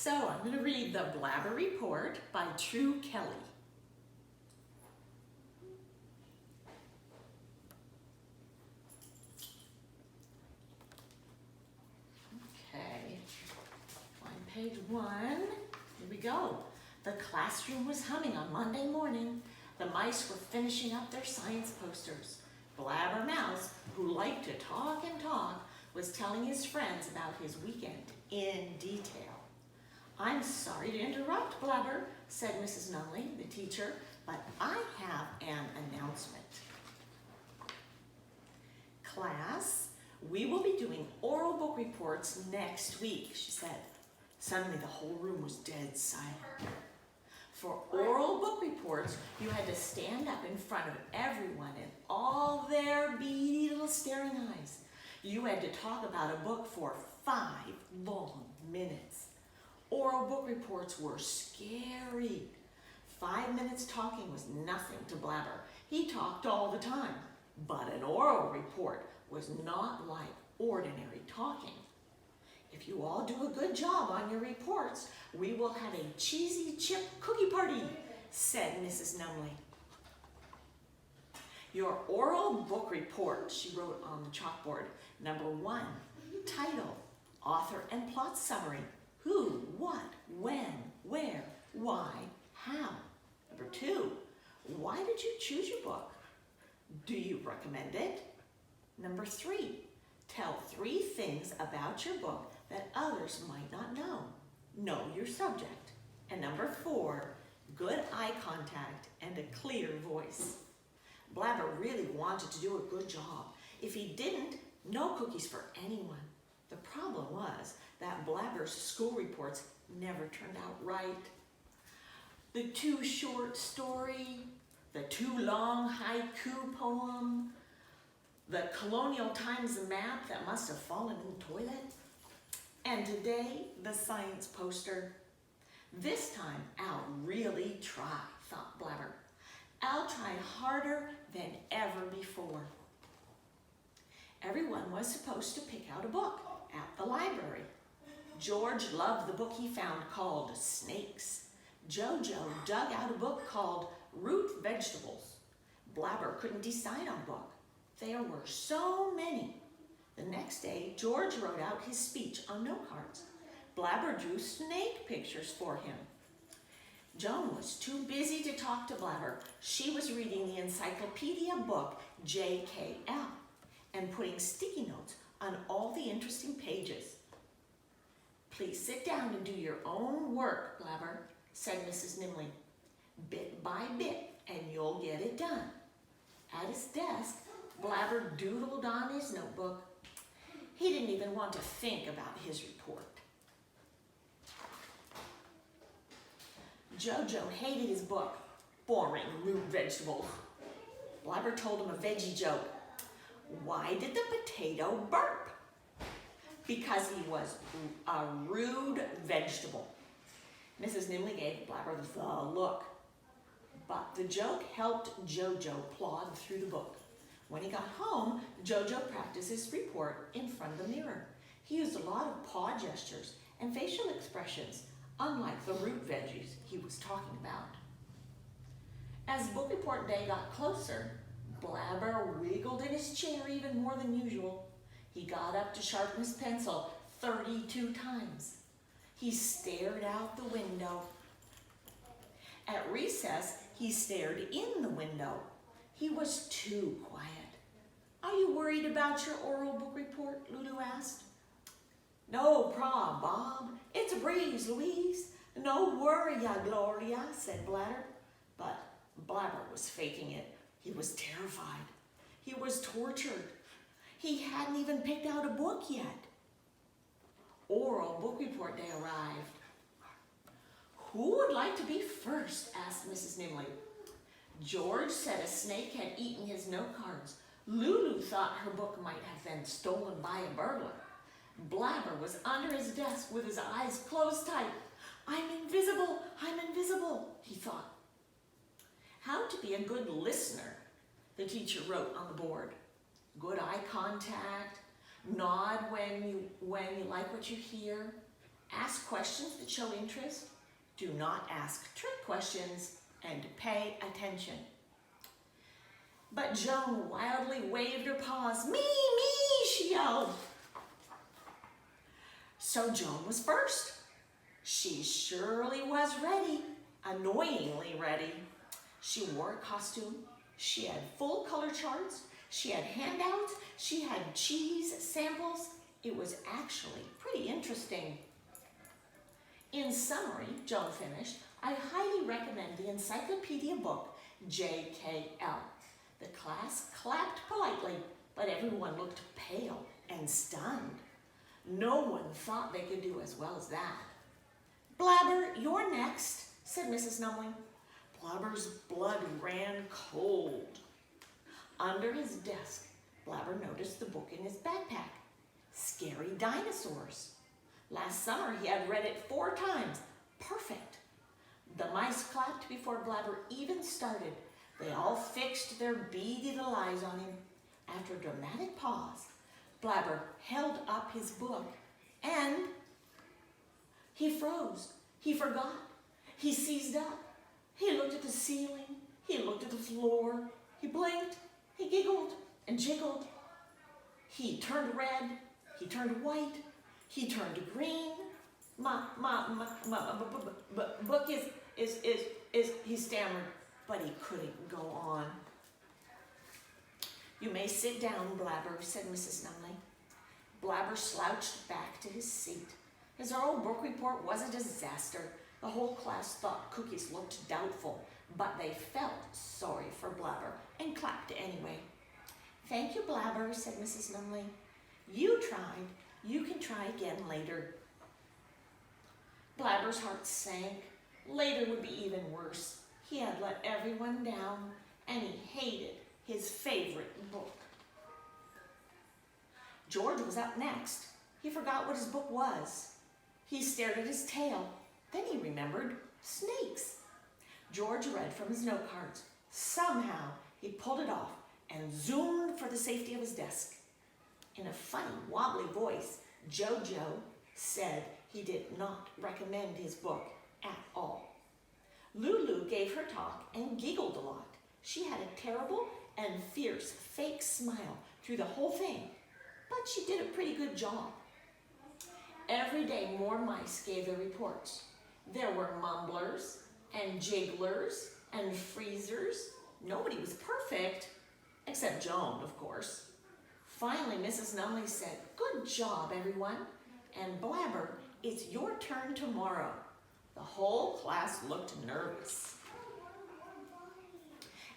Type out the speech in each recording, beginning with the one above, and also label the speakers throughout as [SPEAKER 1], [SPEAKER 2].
[SPEAKER 1] So I'm going to read the Blabber Report by Kelley. Okay, on page 1, here we go. The classroom was humming on Monday morning. The mice were finishing up their science posters. Blabber Mouse, who liked to talk and talk, was telling his friends about his weekend in detail. "I'm sorry to interrupt, Blabber," said Mrs. Nunley, the teacher, "but I have an announcement." "Class, we will be doing oral book reports next week," she said. Suddenly the whole room was dead silent. For oral book reports, you had to stand up in front of everyone and all their beady little staring eyes. You had to talk about a book for 5 long minutes. Oral book reports were scary. 5 minutes talking was nothing to Blabber. He talked all the time, but an oral report was not like ordinary talking. "If you all do a good job on your reports, we will have a cheesy chip cookie party," said Mrs. Nunley. "Your oral book report," she wrote on the chalkboard. "Number 1, title, author and plot summary. Who, what, when, where, why, how. Number 2, why did you choose your book? Do you recommend it? Number 3, tell 3 things about your book that others might not know. Know your subject. And number 4, good eye contact and a clear voice." Blabber really wanted to do a good job. If he didn't, no cookies for anyone. The problem was that Blabber's school reports never turned out right. The too short story, the too long haiku poem, the colonial times map that must have fallen in the toilet, and today, the science poster. This time, I'll really try, thought Blabber. I'll try harder than ever before. Everyone was supposed to pick out a book at the library. George loved the book he found called Snakes. Jojo dug out a book called Root Vegetables. Blabber couldn't decide on a book. There were so many. The next day, George wrote out his speech on note cards. Blabber drew snake pictures for him. Joan was too busy to talk to Blabber. She was reading the encyclopedia book JKL and putting sticky notes on all the interesting pages. "Please sit down and do your own work, Blabber," said Mrs. Nunley. "Bit by bit, and you'll get it done." At his desk, Blabber doodled on his notebook. He didn't even want to think about his report. Jojo hated his book. Boring root vegetables. Blabber told him a veggie joke. Why did the potato burp? Because he was a rude vegetable. Mrs. Nunley gave Blabber the look. But the joke helped Jojo plod through the book. When he got home, Jojo practiced his report in front of the mirror. He used a lot of paw gestures and facial expressions, unlike the root veggies he was talking about. As book report day got closer, Blabber wiggled in his chair even more than usual. He got up to sharpen his pencil 32 times. He stared out the window. At recess, he stared in the window. He was too quiet. "Are you worried about your oral book report?" Lulu asked. "No prob, Bob. It's a breeze, Louise. No worry, ya Gloria," said Blabber. But Blabber was faking it. He was terrified. He was tortured. He hadn't even picked out a book yet. Oral book report day arrived. "Who would like to be first?" asked Mrs. Nunley. George said a snake had eaten his note cards. Lulu thought her book might have been stolen by a burglar. Blabber was under his desk with his eyes closed tight. I'm invisible, he thought. How to be a good listener, the teacher wrote on the board. Good eye contact, nod when you like what you hear, Ask questions that show interest. Do not ask trick questions, and pay attention. But Joan wildly waved her paws. Me, she yelled. So Joan was first. She surely was ready, annoyingly ready. She wore a costume. She had full color charts. She had handouts. She had cheese samples. It was actually pretty interesting. In summary, Joan finished, I highly recommend the encyclopedia book, JKL. The class clapped politely, but everyone looked pale and stunned. No one thought they could do as well as that. Blabber, you're next, said Mrs. Numbling. Blabber's blood ran cold. Under his desk, Blabber noticed the book in his backpack, Scary Dinosaurs. Last summer, he had read it 4 times. Perfect. The mice clapped before Blabber even started. They all fixed their beady little eyes on him. After a dramatic pause, Blabber held up his book and he froze. He forgot. He seized up. He looked at the ceiling. He looked at the floor. He blinked. He giggled and jiggled. He turned red. He turned white. He turned green. My book is, he stammered, but he couldn't go on. You may sit down, Blabber, said Mrs. Numbling. Blabber slouched back to his seat. His oral book report was a disaster. The whole class thought cookies looked doubtful, but they felt sorry for Blabber and clapped anyway. Thank you, Blabber, said Mrs. Numbling. You tried. You can try again later. Blabber's heart sank. Later would be even worse. He had let everyone down, and he hated his favorite book. George was up next. He forgot what his book was. He stared at his tail. Then he remembered snakes. George read from his note cards. Somehow, he pulled it off and zoomed for the safety of his desk. In a funny, wobbly voice, Jojo said he did not recommend his book at all. Lulu gave her talk and giggled a lot. She had a terrible and fierce fake smile through the whole thing, but she did a pretty good job. Every day more mice gave their reports. There were mumblers and jigglers and freezers. Nobody was perfect, except Joan, of course. Finally, Mrs. Numbling said, "Good job, everyone. And Blabber, it's your turn tomorrow." The whole class looked nervous.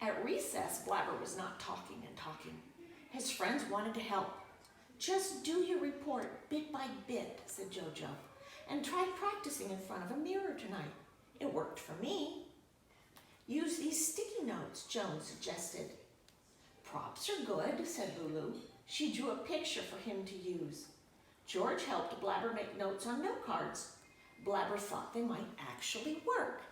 [SPEAKER 1] At recess, Blabber was not talking and talking. His friends wanted to help. "Just do your report bit by bit," said Jojo, "and try practicing in front of a mirror tonight. It worked for me." "Use these sticky notes," Joan suggested. "Props are good," said Lulu. She drew a picture for him to use. George helped Blabber make notes on note cards. Blabber thought they might actually work.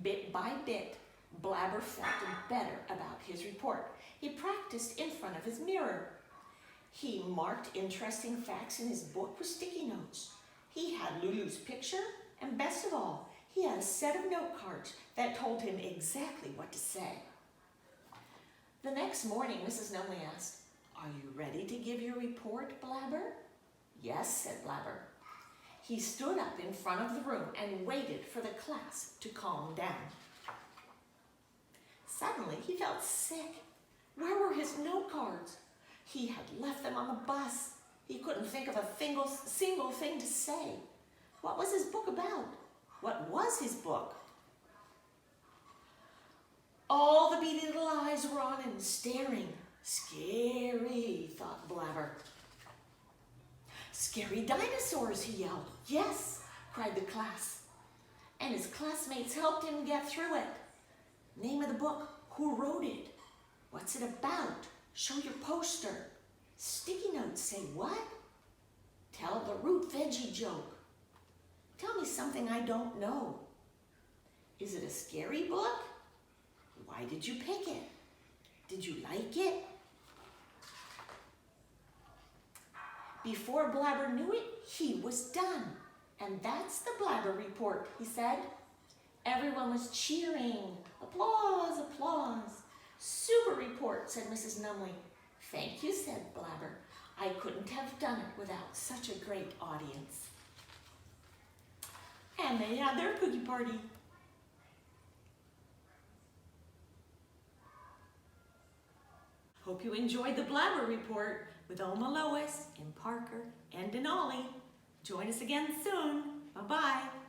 [SPEAKER 1] Bit by bit, Blabber felt better about his report. He practiced in front of his mirror. He marked interesting facts in his book with sticky notes. He had Lulu's picture, and best of all, he had a set of note cards that told him exactly what to say. The next morning, Mrs. Numbling asked, "Are you ready to give your report, Blabber?" "Yes," said Blabber. He stood up in front of the room and waited for the class to calm down. Suddenly, he felt sick. Where were his note cards? He had left them on the bus. He couldn't think of a single thing to say. What was his book about? What was his book? All the beady little eyes were on him, staring. Scary, thought Blabber. "Scary dinosaurs," he yelled. "Yes," cried the class. And his classmates helped him get through it. Name of the book, who wrote it? What's it about? Show your poster. Sticky notes say what? Tell the root veggie joke. Tell me something I don't know. Is it a scary book? Why did you pick it? Did you like it? Before Blabber knew it, he was done. And that's the Blabber report, he said. Everyone was cheering. Applause, applause. Super report, said Mrs. Numley. Thank you, said Blabber. I couldn't have done it without such a great audience. And they had their cookie party. Hope you enjoyed the Blabber report with Oma Lois and Parker and Denali. Join us again soon. Bye-bye.